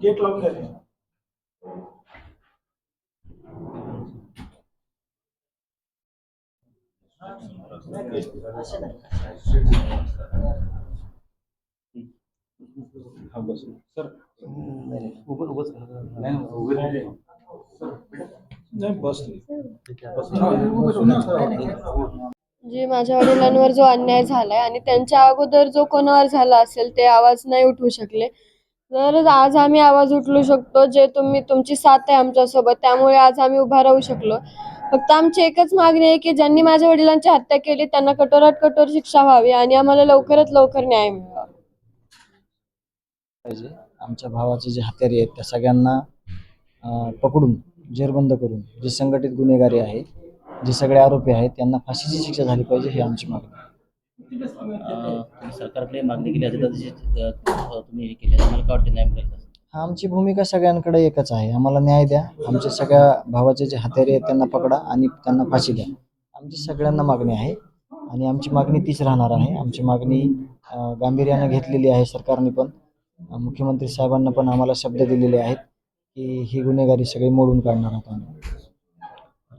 Gate लावून झाले. Sir नाही बसले. जी माझ्या वडिलांवर जो अन्याय झालाय आणि त्यांच्या अगोदर जो कोणावर झाला असेल ते आवाज नाही उठवू शकले, तर आज आम्ही आवाज उठवू शकतो. जे तुमची साथ आहे आमच्यासोबत, त्यामुळे आज आम्ही उभा राहू शकलो. फक्त आमची एकच मागणी आहे की ज्यांनी माझ्या वडिलांची हत्या केली त्यांना कठोरात कठोर शिक्षा व्हावी आणि आम्हाला लवकरात लवकर न्याय मिळावा पाहिजे. आमच्या भावाचे जे हत्यारे आहेत त्या सगळ्यांना पकडून जेरबंद करून जे संघटित गुन्हेगारी आहे, जे सगळे आरोपी आहेत त्यांना फाशीची शिक्षा झाली पाहिजे ही आमची मागणी आहे. तुम्ही सरकारकडे मागणी केली असेल तर तुम्ही हे केले, मला काय वाटतं नाही मिळेल? हा, आमची भूमिका सगळ्यांकडे एकच आहे, आम्हाला न्याय द्या. आमच्या सगळ्या भावाचे जे हत्यारे आहेत त्यांना पकडा आणि त्यांना फाशी द्या. आमची सगळ्यांना मागणी आहे आणि आमची मागणी तीच राहणार आहे. आमची मागणी गांभीर्याने घेतलेली आहे सरकारने पण. मुख्यमंत्री साहेबांना पण आम्हाला शब्द दिलेले आहेत की ही गुन्हेगारी सगळी मोडून काढणार आहोत आम्ही.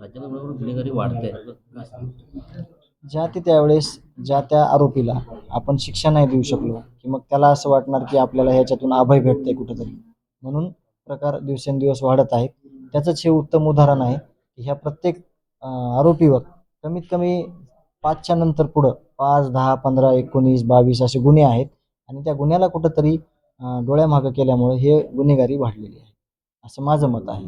राज्यात गुन्हेगारी वाढते, ज्या ते त्यावेळेस ज्या त्या आरोपीला आपण शिक्षा नाही देऊ शकलो की मग त्याला असं वाटणार की आपल्याला ह्याच्यातून अभय भेटतंय कुठंतरी, म्हणून प्रकार दिवसेंदिवस वाढत आहेत. त्याचंच हे उत्तम उदाहरण आहे की ह्या प्रत्येक आरोपीवर कमीत कमी 5च्या नंतर पुढं 5, 10, 15, 19, 22 असे गुन्हे आहेत आणि त्या गुन्ह्याला कुठंतरी डोळ्यामागं केल्यामुळे हे गुन्हेगारी वाढलेली आहे असं माझं मत आहे.